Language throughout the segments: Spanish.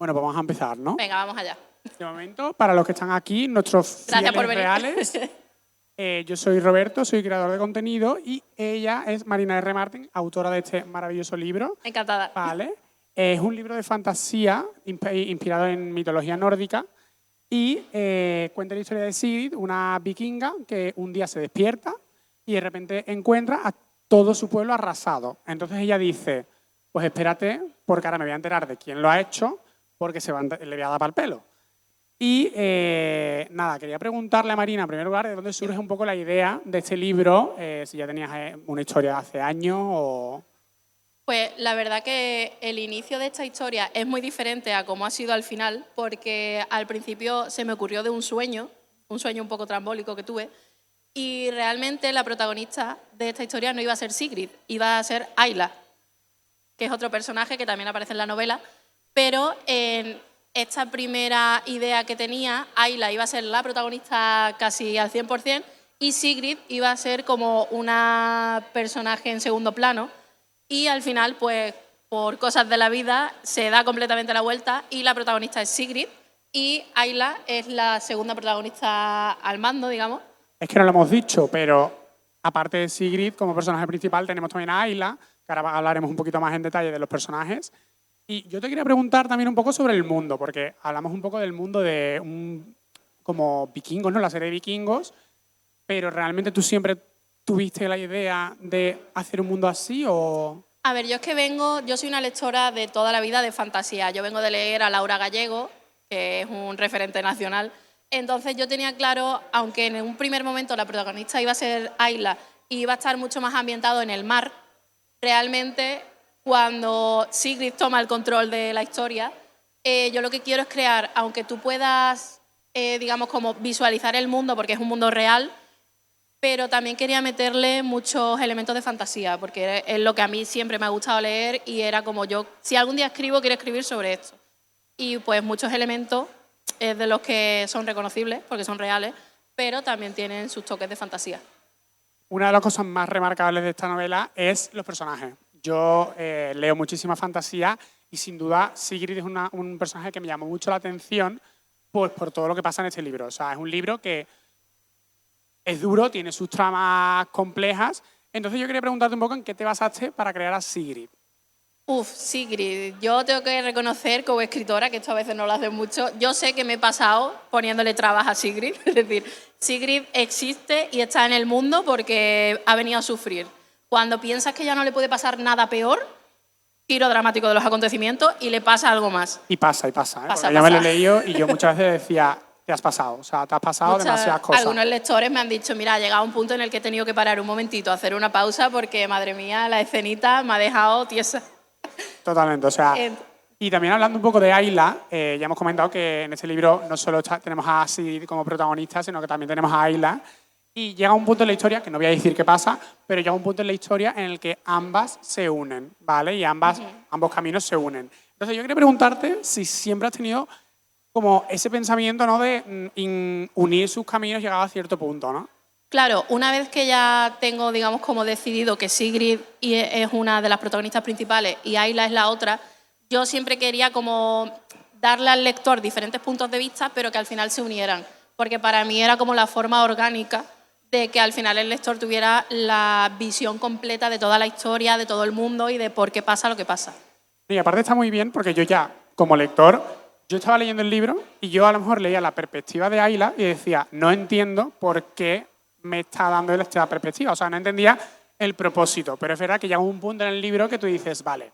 Bueno, pues vamos a empezar, ¿no? Venga, vamos allá. De momento, para los que están aquí, nuestros Gracias por fieles venir. reales, yo soy Roberto, soy creador de contenido y ella es Marina R. Martin, autora de este maravilloso libro. Encantada. Vale. Es un libro de fantasía inspirado en mitología nórdica y cuenta la historia de Sigrid, una vikinga que un día se despierta y de repente encuentra a todo su pueblo arrasado. Entonces ella dice, pues espérate, porque ahora me voy a enterar de quién lo ha hecho, porque le voy a dar para el pelo. Y nada, quería preguntarle a Marina, en primer lugar, de dónde surge un poco la idea de este libro, si ya tenías una historia hace años o... Pues la verdad que el inicio de esta historia es muy diferente a cómo ha sido al final, porque al principio se me ocurrió de un sueño un poco trambólico que tuve, y realmente la protagonista de esta historia no iba a ser Sigrid, iba a ser Ayla, que es otro personaje que también aparece en la novela, pero en esta primera idea que tenía, Ayla iba a ser la protagonista casi al 100% y Sigrid iba a ser como una personaje en segundo plano y al final, pues por cosas de la vida, se da completamente la vuelta y la protagonista es Sigrid y Ayla es la segunda protagonista al mando, digamos. Es que no lo hemos dicho, pero aparte de Sigrid como personaje principal tenemos también a Ayla, que ahora hablaremos un poquito más en detalle de los personajes. Y yo te quería preguntar también un poco sobre el mundo, porque hablamos un poco del mundo de como vikingos, ¿no? La serie de vikingos, pero ¿realmente tú siempre tuviste la idea de hacer un mundo así o...? A ver, yo soy una lectora de toda la vida de fantasía. Yo vengo de leer a Laura Gallego, que es un referente nacional. Entonces yo tenía claro, aunque en un primer momento la protagonista iba a ser Ayla y iba a estar mucho más ambientado en el mar, realmente cuando Sigrid toma el control de la historia, yo lo que quiero es crear, aunque tú puedas, digamos, como visualizar el mundo, porque es un mundo real, pero también quería meterle muchos elementos de fantasía, porque es lo que a mí siempre me ha gustado leer y era como yo, si algún día escribo, quiero escribir sobre esto. Y pues muchos elementos de los que son reconocibles, porque son reales, pero también tienen sus toques de fantasía. Una de las cosas más remarcables de esta novela es los personajes. Yo leo muchísima fantasía y sin duda Sigrid es un personaje que me llamó mucho la atención pues, por todo lo que pasa en este libro. O sea, es un libro que es duro, tiene sus tramas complejas. Entonces yo quería preguntarte un poco en qué te basaste para crear a Sigrid. Sigrid, yo tengo que reconocer como escritora, que esto a veces no lo hace mucho, yo sé que me he pasado poniéndole trabas a Sigrid, es decir, Sigrid existe y está en el mundo porque ha venido a sufrir. Cuando piensas que ya no le puede pasar nada peor, giro dramático de los acontecimientos y le pasa algo más. Y pasa, porque ya me lo he leído y yo muchas veces decía, te has pasado, o sea, te has pasado demasiadas cosas. Algunos lectores me han dicho, mira, ha llegado un punto en el que he tenido que parar un momentito, hacer una pausa porque, madre mía, la escenita me ha dejado tiesa. Totalmente, o sea, y también hablando un poco de Ayla, ya hemos comentado que en este libro no solo tenemos a Sigrid como protagonista, sino que también tenemos a Ayla. Y llega un punto en la historia, que no voy a decir qué pasa, pero llega un punto en la historia en el que ambas se unen, ¿vale? Y ambos caminos se unen. Entonces yo quería preguntarte si siempre has tenido como ese pensamiento, ¿no? De unir sus caminos llegado a cierto punto, ¿no? Claro, una vez que ya tengo, digamos, como decidido que Sigrid es una de las protagonistas principales y Ayla es la otra, yo siempre quería como darle al lector diferentes puntos de vista, pero que al final se unieran, porque para mí era como la forma orgánica de que al final el lector tuviera la visión completa de toda la historia, de todo el mundo y de por qué pasa lo que pasa. Y aparte está muy bien porque yo ya, como lector, yo estaba leyendo el libro y yo a lo mejor leía la perspectiva de Ayla y decía, no entiendo por qué me está dando esta perspectiva. O sea, no entendía el propósito. Pero es verdad que llega un punto en el libro que tú dices, vale,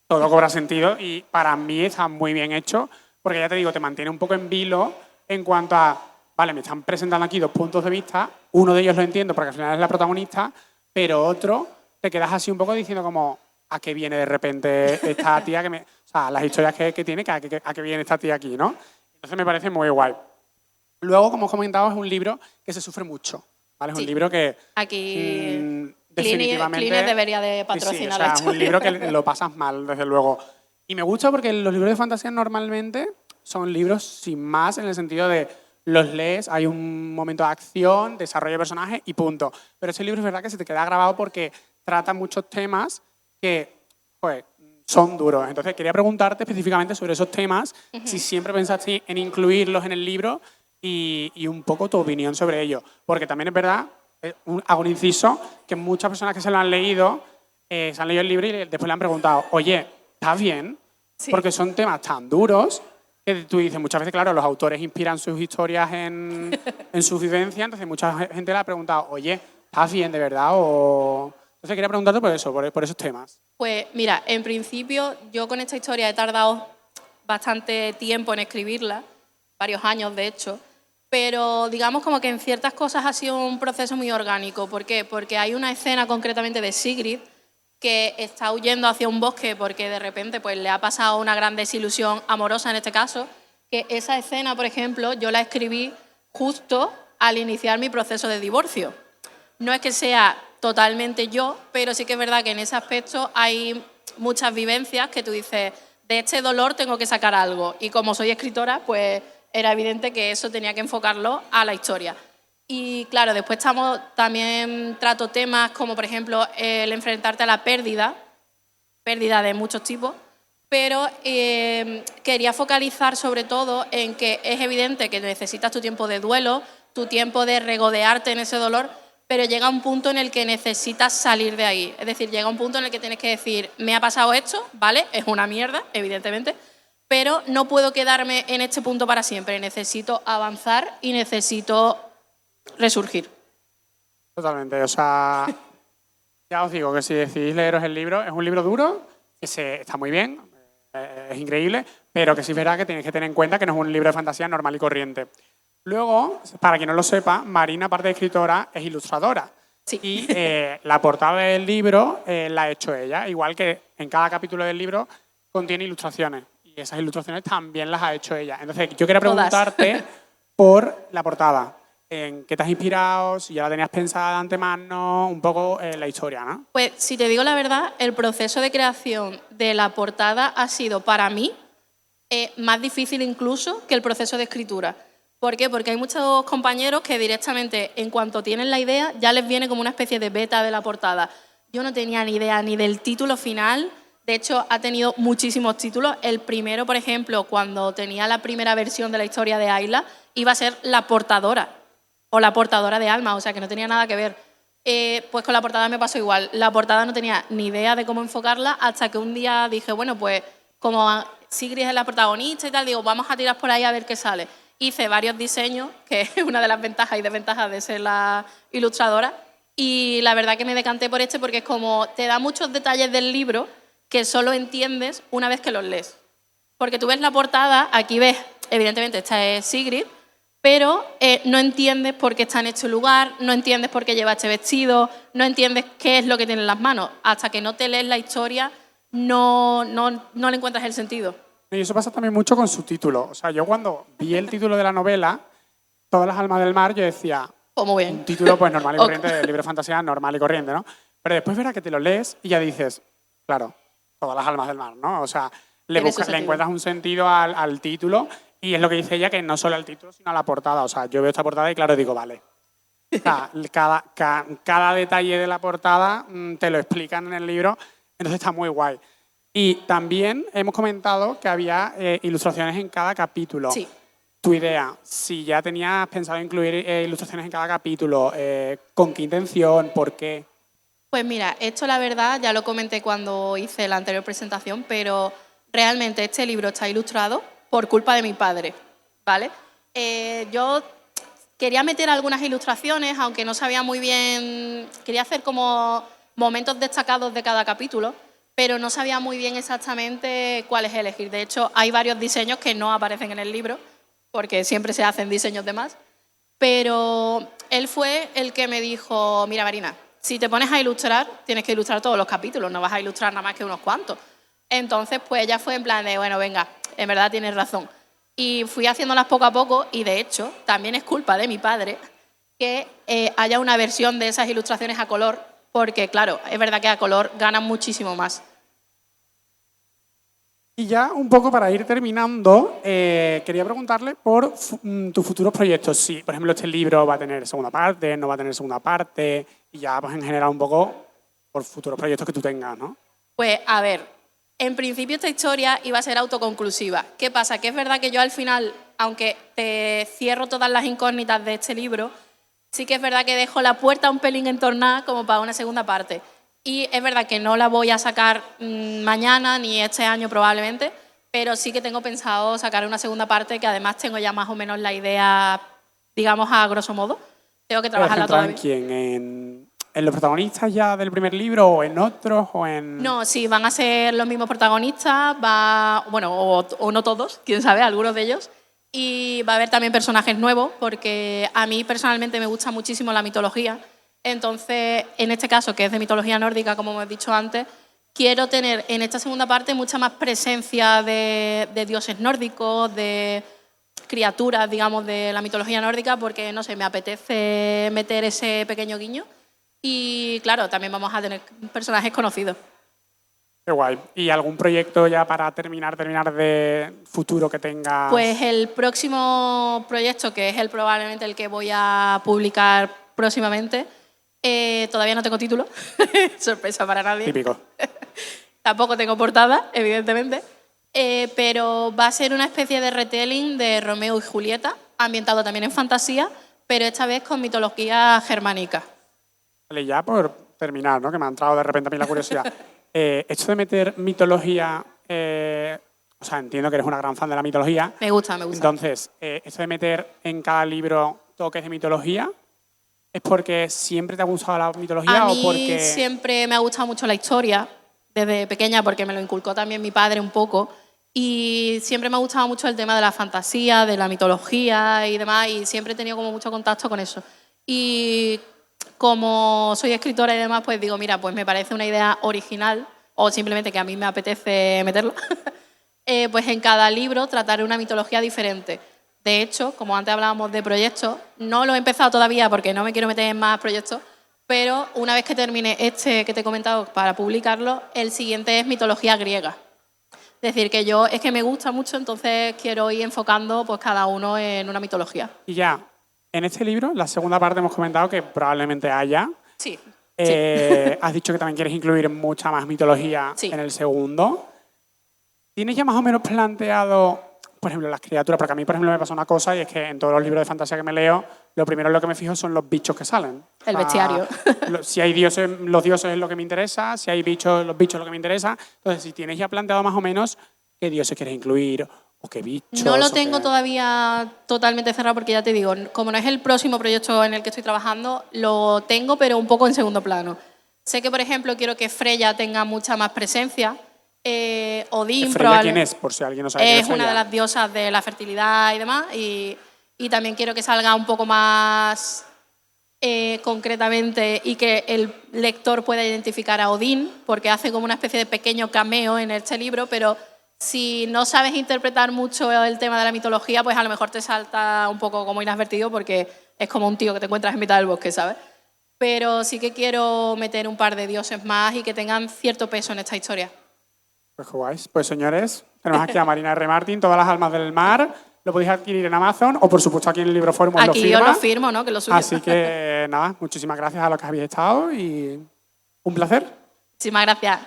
todo cobra sentido y para mí está muy bien hecho porque ya te digo, te mantiene un poco en vilo en cuanto a, vale, me están presentando aquí dos puntos de vista, uno de ellos lo entiendo porque al final es la protagonista, pero otro te quedas así un poco diciendo como, ¿a qué viene de repente esta tía? O sea, las historias que tiene, ¿a qué viene esta tía aquí, ¿no? Entonces me parece muy guay. Luego, como os comentaba, es un libro que se sufre mucho. ¿Vale? Es un libro que aquí definitivamente Clines debería de patrocinar. Sí, o sea, es un libro que lo pasas mal, desde luego. Y me gusta porque los libros de fantasía normalmente son libros sin más, en el sentido de los lees, hay un momento de acción, desarrollo de personaje y punto. Pero ese libro es verdad que se te queda grabado porque trata muchos temas que, pues, son duros. Entonces, quería preguntarte específicamente sobre esos temas, si siempre pensaste en incluirlos en el libro y un poco tu opinión sobre ellos. Porque también es verdad, hago un inciso, que muchas personas que se lo han leído, se han leído el libro y después le han preguntado, oye, ¿estás bien? Sí. Porque son temas tan duros que tú dices, muchas veces, claro, los autores inspiran sus historias en su vivencia, entonces mucha gente le ha preguntado, oye, ¿estás bien de verdad? Entonces quería preguntarte por eso, por esos temas. Pues mira, en principio yo con esta historia he tardado bastante tiempo en escribirla, varios años de hecho, pero digamos como que en ciertas cosas ha sido un proceso muy orgánico. ¿Por qué? Porque hay una escena concretamente de Sigrid que está huyendo hacia un bosque porque de repente pues, le ha pasado una gran desilusión amorosa en este caso, que esa escena, por ejemplo, yo la escribí justo al iniciar mi proceso de divorcio. No es que sea totalmente yo, pero sí que es verdad que en ese aspecto hay muchas vivencias que tú dices, de este dolor tengo que sacar algo. Y como soy escritora, pues era evidente que eso tenía que enfocarlo a la historia. Y claro, después también trato temas como, por ejemplo, el enfrentarte a la pérdida de muchos tipos, pero quería focalizar sobre todo en que es evidente que necesitas tu tiempo de duelo, tu tiempo de regodearte en ese dolor, pero llega un punto en el que necesitas salir de ahí. Es decir, llega un punto en el que tienes que decir, me ha pasado esto, ¿vale? Es una mierda, evidentemente, pero no puedo quedarme en este punto para siempre. Necesito avanzar y necesito resurgir. Totalmente, o sea, ya os digo que si decidís leeros el libro, es un libro duro, que está muy bien, es increíble, pero que sí es verdad que tenéis que tener en cuenta que no es un libro de fantasía normal y corriente. Luego, para quien no lo sepa, Marina, aparte de escritora, es ilustradora. Sí. Y la portada del libro la ha hecho ella, igual que en cada capítulo del libro contiene ilustraciones. Y esas ilustraciones también las ha hecho ella. Entonces, yo quería preguntarte por la portada. ¿En qué te has inspirado? Si ya la tenías pensada de antemano, un poco la historia, ¿no? Pues si te digo la verdad, el proceso de creación de la portada ha sido para mí más difícil incluso que el proceso de escritura. ¿Por qué? Porque hay muchos compañeros que directamente, en cuanto tienen la idea, ya les viene como una especie de beta de la portada. Yo no tenía ni idea ni del título final. De hecho, ha tenido muchísimos títulos. El primero, por ejemplo, cuando tenía la primera versión de la historia de Ayla, iba a ser La Portadora o La Portadora de Alma, o sea que no tenía nada que ver. Pues con la portada me pasó igual. La portada no tenía ni idea de cómo enfocarla hasta que un día dije, bueno, pues como Sigrid es la protagonista y tal, digo, vamos a tirar por ahí a ver qué sale. Hice varios diseños, que es una de las ventajas y desventajas de ser la ilustradora, y la verdad que me decanté por este porque es como te da muchos detalles del libro que solo entiendes una vez que los lees. Porque tú ves la portada, aquí ves, evidentemente esta es Sigrid, pero no entiendes por qué está en este lugar, no entiendes por qué lleva este vestido, no entiendes qué es lo que tiene en las manos. Hasta que no te lees la historia, no le encuentras el sentido. Y eso pasa también mucho con su título. O sea, yo cuando vi el título de la novela, Todas las almas del mar, yo decía, Pues muy bien. un título pues normal y corriente, del libro de fantasía normal y corriente, ¿no? Pero después verás que te lo lees y ya dices, claro, Todas las almas del mar, ¿no? O sea, le encuentras un sentido al título y es lo que dice ella, que no solo al título, sino a la portada. O sea, yo veo esta portada y claro, digo, vale. O sea, cada detalle de la portada te lo explican en el libro, entonces está muy guay. Y también hemos comentado que había ilustraciones en cada capítulo. Sí. Tu idea, si ya tenías pensado incluir ilustraciones en cada capítulo, ¿con qué intención? ¿Por qué? Pues mira, esto la verdad ya lo comenté cuando hice la anterior presentación, pero realmente este libro está ilustrado por culpa de mi padre, ¿vale? Yo quería meter algunas ilustraciones, aunque no sabía muy bien, quería hacer como momentos destacados de cada capítulo, pero no sabía muy bien exactamente cuáles elegir. De hecho, hay varios diseños que no aparecen en el libro, porque siempre se hacen diseños de más, pero él fue el que me dijo, mira Marina, si te pones a ilustrar, tienes que ilustrar todos los capítulos, no vas a ilustrar nada más que unos cuantos. Entonces, pues ella fue en plan de, bueno, venga, en verdad tienes razón. Y fui haciéndolas poco a poco y, de hecho, también es culpa de mi padre que haya una versión de esas ilustraciones a color, porque, claro, es verdad que a color ganan muchísimo más. Y ya un poco para ir terminando, quería preguntarle por tus futuros proyectos. Si, por ejemplo, este libro va a tener segunda parte, no va a tener segunda parte, y ya pues en general un poco por futuros proyectos que tú tengas, ¿no? Pues, a ver, En principio esta historia iba a ser autoconclusiva. ¿Qué pasa? Que es verdad que yo al final, aunque te cierro todas las incógnitas de este libro, sí que es verdad que dejo la puerta un pelín entornada como para una segunda parte. Y es verdad que no la voy a sacar mañana ni este año probablemente, pero sí que tengo pensado sacar una segunda parte que además tengo ya más o menos la idea, digamos, a grosso modo. Tengo que trabajarla todavía. ¿En quién? ¿En los protagonistas ya del primer libro o en otros o en...? No, sí, van a ser los mismos protagonistas, o no todos, quién sabe, algunos de ellos. Y va a haber también personajes nuevos, porque a mí personalmente me gusta muchísimo la mitología. Entonces, en este caso, que es de mitología nórdica, como hemos dicho antes, quiero tener en esta segunda parte mucha más presencia de dioses nórdicos, de criaturas, digamos, de la mitología nórdica, porque, no sé, me apetece meter ese pequeño guiño. Y, claro, también vamos a tener personajes conocidos. Qué guay. ¿Y algún proyecto ya para terminar de futuro que tengas? Pues el próximo proyecto, que es probablemente el que voy a publicar próximamente, todavía no tengo título, sorpresa para nadie. Típico. Tampoco tengo portada, evidentemente, pero va a ser una especie de retelling de Romeo y Julieta, ambientado también en fantasía, pero esta vez con mitología germánica. Vale, ya por terminar, ¿no? Que me ha entrado de repente a mí la curiosidad. Esto de meter mitología, o sea, entiendo que eres una gran fan de la mitología. Me gusta. Entonces, esto de meter en cada libro toques de mitología, ¿es porque siempre te ha gustado la mitología A o mí porque...? siempre me ha gustado mucho la historia, desde pequeña, porque me lo inculcó también mi padre un poco. Y siempre me ha gustado mucho el tema de la fantasía, de la mitología y demás, y siempre he tenido como mucho contacto con eso. Y como soy escritora y demás, pues digo, mira, pues me parece una idea original, o simplemente que a mí me apetece meterlo, pues en cada libro tratar una mitología diferente. De hecho, como antes hablábamos de proyectos, no lo he empezado todavía porque no me quiero meter en más proyectos, pero una vez que termine este que te he comentado para publicarlo, el siguiente es mitología griega. Es decir, que es que me gusta mucho, entonces quiero ir enfocando pues cada uno en una mitología. Y ya, en este libro, la segunda parte hemos comentado que probablemente haya. Sí. Has dicho que también quieres incluir mucha más mitología en el segundo. ¿Tienes ya más o menos planteado, por ejemplo, las criaturas? Porque a mí, por ejemplo, me pasa una cosa y es que en todos los libros de fantasía que me leo, lo primero en lo que me fijo son los bichos que salen. El bestiario. Si hay dioses, los dioses es lo que me interesa, si hay bichos, los bichos es lo que me interesa. Entonces, si tienes ya planteado más o menos qué dioses quieres incluir o qué bichos. No lo tengo todavía totalmente cerrado porque ya te digo, como no es el próximo proyecto en el que estoy trabajando, lo tengo pero un poco en segundo plano. Sé que, por ejemplo, quiero que Freya tenga mucha más presencia. Odín, ¿Freya quién es? Por si alguien no sabe quién es Freya. Es una de las diosas de la fertilidad y demás. Y también quiero que salga un poco más concretamente y que el lector pueda identificar a Odín, porque hace como una especie de pequeño cameo en este libro, pero si no sabes interpretar mucho el tema de la mitología, pues a lo mejor te salta un poco como inadvertido porque es como un tío que te encuentras en mitad del bosque, ¿sabes? Pero sí que quiero meter un par de dioses más y que tengan cierto peso en esta historia. Pues guays. Pues señores, tenemos aquí a Marina R. Martin, Todas las almas del mar. Lo podéis adquirir en Amazon o, por supuesto, aquí en el Libroforum os lo firma. Aquí yo lo firmo, ¿no? Que lo suyo. Así que, nada, muchísimas gracias a los que habéis estado y un placer. Muchísimas gracias.